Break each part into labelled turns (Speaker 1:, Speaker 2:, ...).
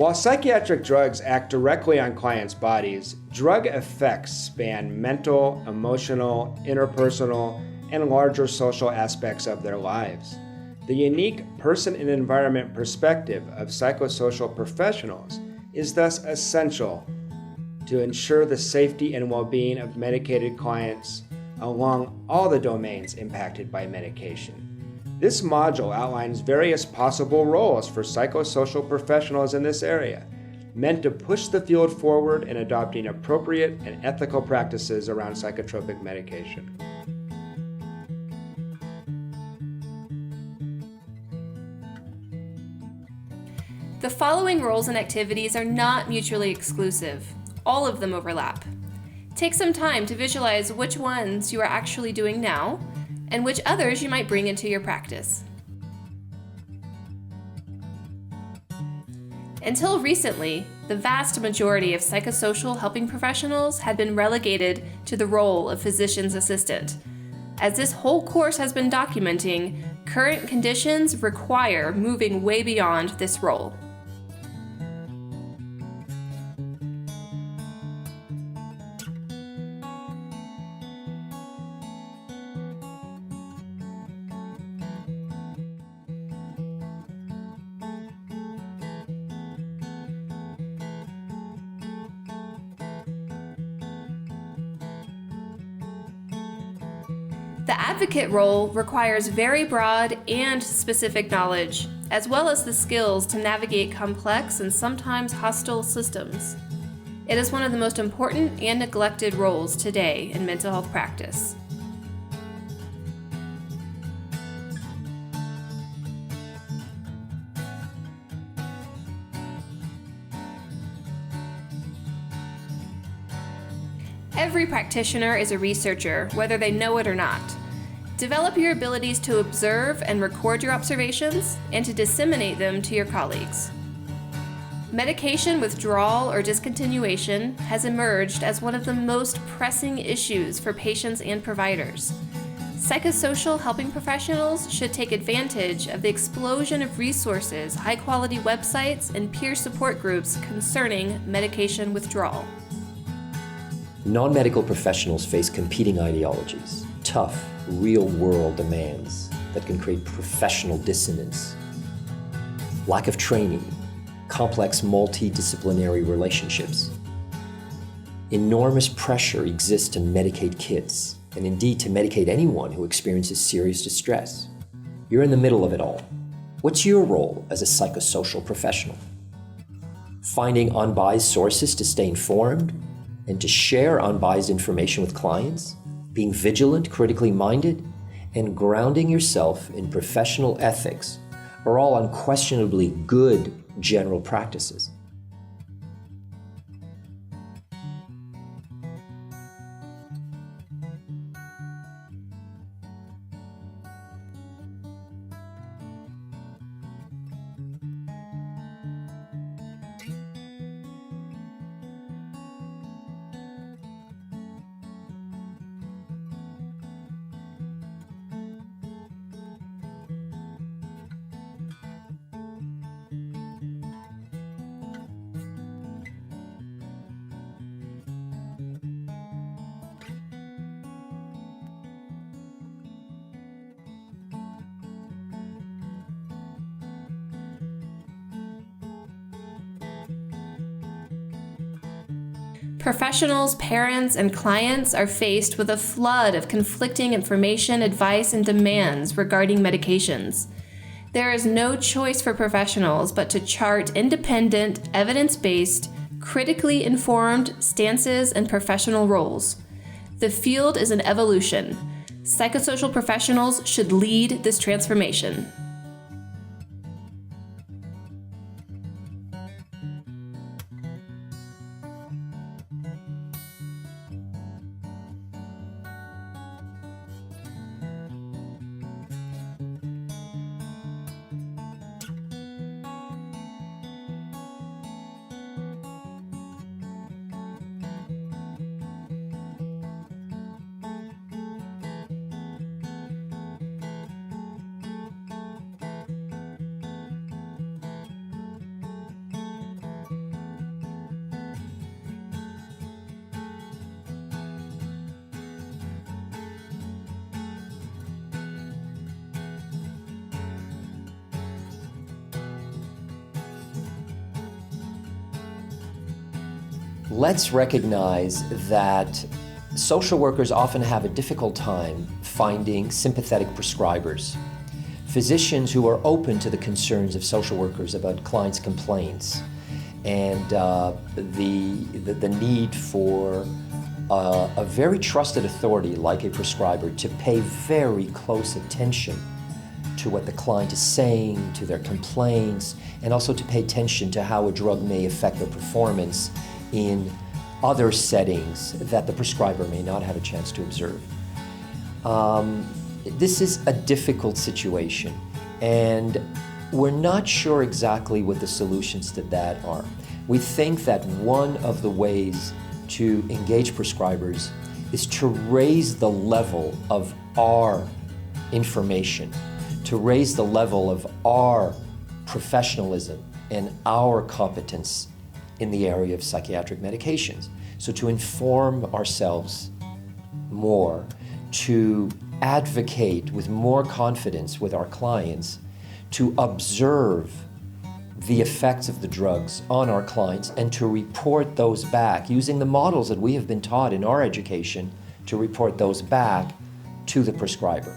Speaker 1: While psychiatric drugs act directly on clients' bodies, drug effects span mental, emotional, interpersonal, and larger social aspects of their lives. The unique person and environment perspective of psychosocial professionals is thus essential to ensure the safety and well-being of medicated clients along all the domains impacted by medication. This module outlines various possible roles for psychosocial professionals in this area, meant to push the field forward in adopting appropriate and ethical practices around psychotropic medication.
Speaker 2: The following roles and activities are not mutually exclusive. All of them overlap. Take some time to visualize which ones you are actually doing now and which others you might bring into your practice. Until recently, the vast majority of psychosocial helping professionals had been relegated to the role of physician's assistant. As this whole course has been documenting, current conditions require moving way beyond this role. The advocate role requires very broad and specific knowledge, as well as the skills to navigate complex and sometimes hostile systems. It is one of the most important and neglected roles today in mental health practice. Every practitioner is a researcher, whether they know it or not. Develop your abilities to observe and record your observations and to disseminate them to your colleagues. Medication withdrawal or discontinuation has emerged as one of the most pressing issues for patients and providers. Psychosocial helping professionals should take advantage of the explosion of resources, high-quality websites, and peer support groups concerning medication withdrawal.
Speaker 3: Non-medical professionals face competing ideologies, tough, real-world demands that can create professional dissonance, lack of training, complex multidisciplinary relationships. Enormous pressure exists to medicate kids, and indeed to medicate anyone who experiences serious distress. You're in the middle of it all. What's your role as a psychosocial professional? Finding unbiased sources to stay informed and to share unbiased information with clients, being vigilant, critically minded, and grounding yourself in professional ethics are all unquestionably good general practices.
Speaker 2: Professionals, parents, and clients are faced with a flood of conflicting information, advice, and demands regarding medications. There is no choice for professionals but to chart independent, evidence-based, critically informed stances and professional roles. The field is an evolution. Psychosocial professionals should lead this transformation.
Speaker 3: let's recognize that social workers often have a difficult time finding sympathetic prescribers, physicians who are open to the concerns of social workers about clients' complaints, and the need for a very trusted authority like a prescriber to pay very close attention to what the client is saying, to their complaints, and also to pay attention to how a drug may affect their performance in other settings that the prescriber may not have a chance to observe. This is a difficult situation, and we're not sure exactly what the solutions to that are. We think that one of the ways to engage prescribers is to raise the level of our information, to raise the level of our professionalism and our competence in the area of psychiatric medications. So to inform ourselves more, to advocate with more confidence with our clients, to observe the effects of the drugs on our clients, and to report those back using the models that we have been taught in our education, to report those back to the prescriber.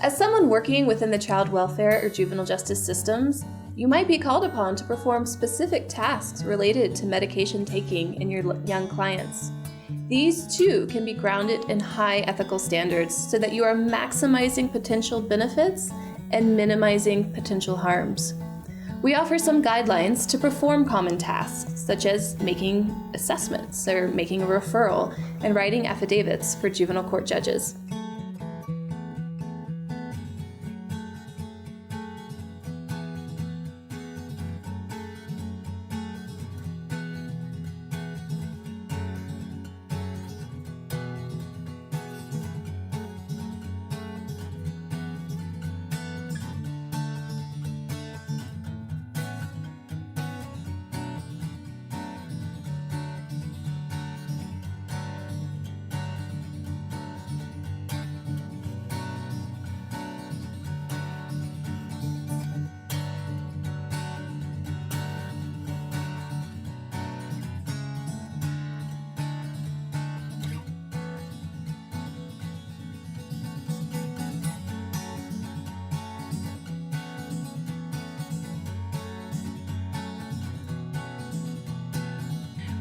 Speaker 2: As someone working within the child welfare or juvenile justice systems, you might be called upon to perform specific tasks related to medication taking in your young clients. These too can be grounded in high ethical standards so that you are maximizing potential benefits and minimizing potential harms. We offer some guidelines to perform common tasks, such as making assessments or making a referral and writing affidavits for juvenile court judges.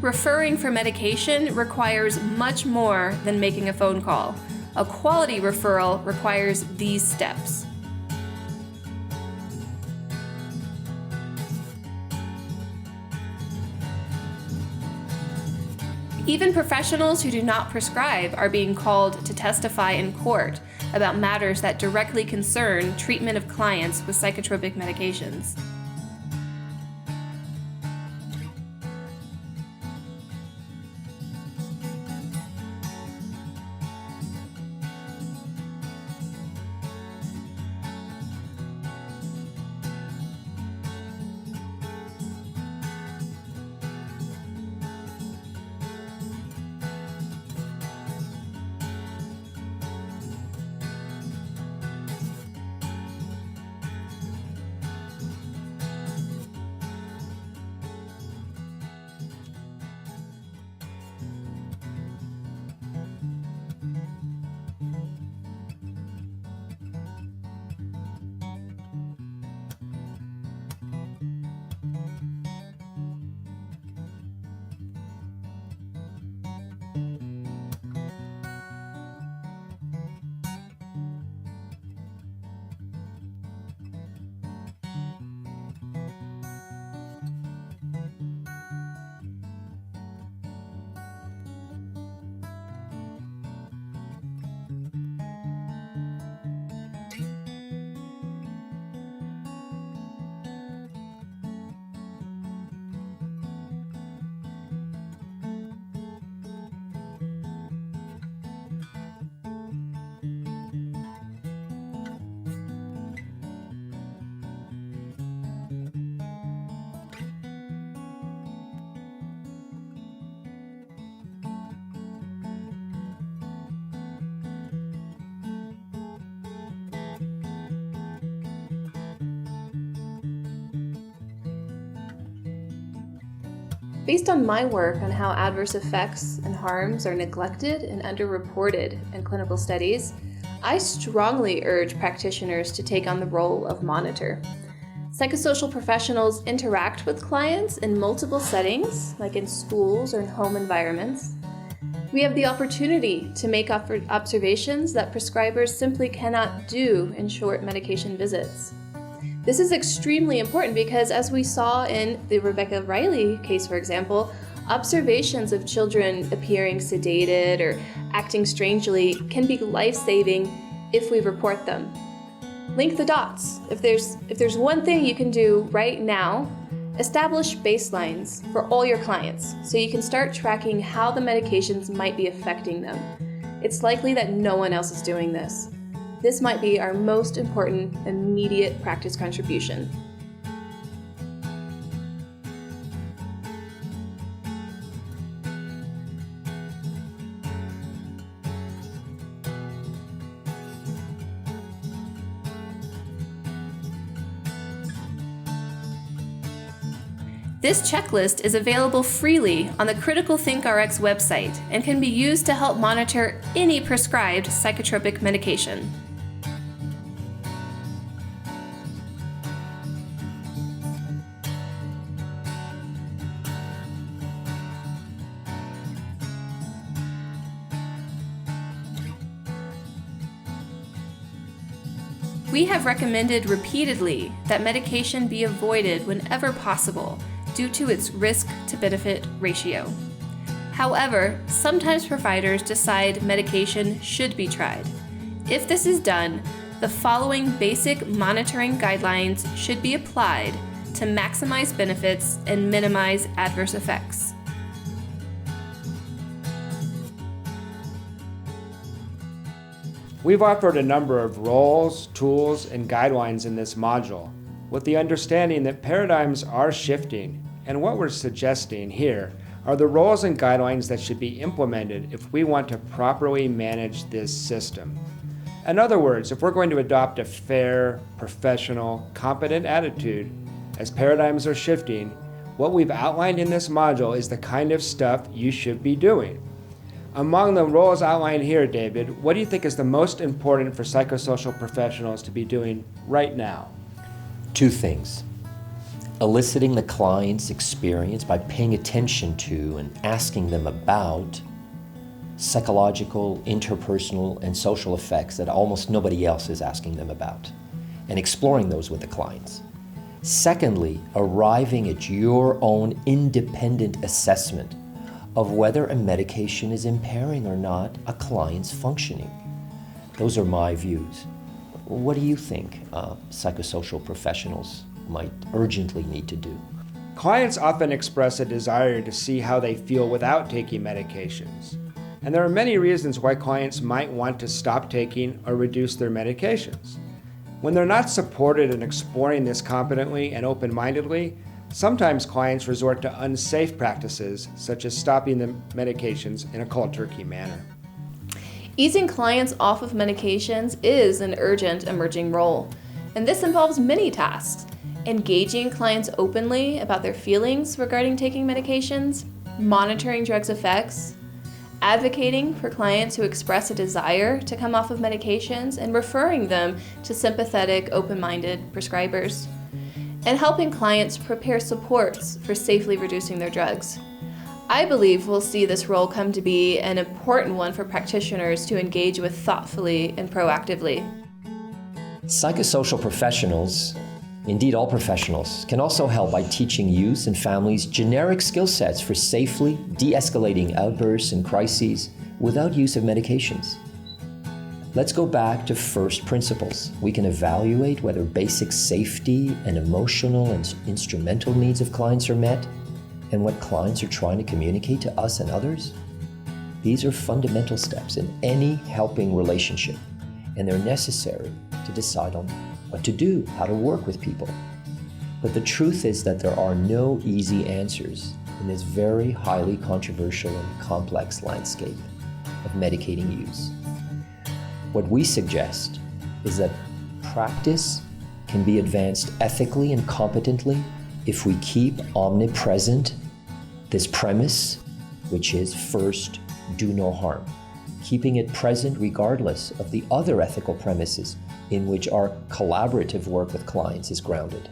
Speaker 2: Referring for medication requires much more than making a phone call. A quality referral requires these steps. Even professionals who do not prescribe are being called to testify in court about matters that directly concern treatment of clients with psychotropic medications. Based on my work on how adverse effects and harms are neglected and underreported in clinical studies, I strongly urge practitioners to take on the role of monitor. Psychosocial professionals interact with clients in multiple settings, like in schools or in home environments. We have the opportunity to make observations that prescribers simply cannot do in short medication visits. This is extremely important because, as we saw in the Rebecca Riley case, for example, observations of children appearing sedated or acting strangely can be life-saving if we report them. Link the dots. If there's one thing you can do right now, establish baselines for all your clients so you can start tracking how the medications might be affecting them. It's likely that no one else is doing this. This might be our most important immediate practice contribution. This checklist is available freely on the Critical Think RX website and can be used to help monitor any prescribed psychotropic medication. We have recommended repeatedly that medication be avoided whenever possible due to its risk-to-benefit ratio. However, sometimes providers decide medication should be tried. If this is done, the following basic monitoring guidelines should be applied to maximize benefits and minimize adverse effects.
Speaker 1: We've offered a number of roles, tools, and guidelines in this module, with the understanding that paradigms are shifting, and what we're suggesting here are the roles and guidelines that should be implemented if we want to properly manage this system. In other words, if we're going to adopt a fair, professional, competent attitude as paradigms are shifting, what we've outlined in this module is the kind of stuff you should be doing. Among the roles outlined here, David, what do you think is the most important for psychosocial professionals to be doing right now?
Speaker 3: Two things. Eliciting the client's experience by paying attention to and asking them about psychological, interpersonal, and social effects that almost nobody else is asking them about, and exploring those with the clients. Secondly, arriving at your own independent assessment of whether a medication is impairing or not a client's functioning. Those are my views. What do you think psychosocial professionals might urgently need to do?
Speaker 1: Clients often express a desire to see how they feel without taking medications. And there are many reasons why clients might want to stop taking or reduce their medications. When they're not supported in exploring this competently and open-mindedly, sometimes clients resort to unsafe practices, such as stopping the medications in a cold turkey manner.
Speaker 2: Easing clients off of medications is an urgent emerging role, and this involves many tasks: engaging clients openly about their feelings regarding taking medications, monitoring drugs' effects, advocating for clients who express a desire to come off of medications and referring them to sympathetic, open-minded prescribers, and helping clients prepare supports for safely reducing their drugs. I believe we'll see this role come to be an important one for practitioners to engage with thoughtfully and proactively.
Speaker 3: Psychosocial professionals, indeed all professionals, can also help by teaching youth and families generic skill sets for safely de-escalating outbursts and crises without use of medications. Let's go back to first principles. We can evaluate whether basic safety and emotional and instrumental needs of clients are met and what clients are trying to communicate to us and others. These are fundamental steps in any helping relationship, and they're necessary to decide on what to do, how to work with people. But the truth is that there are no easy answers in this very highly controversial and complex landscape of medicating use. What we suggest is that practice can be advanced ethically and competently if we keep omnipresent this premise, which is first, do no harm, keeping it present regardless of the other ethical premises in which our collaborative work with clients is grounded.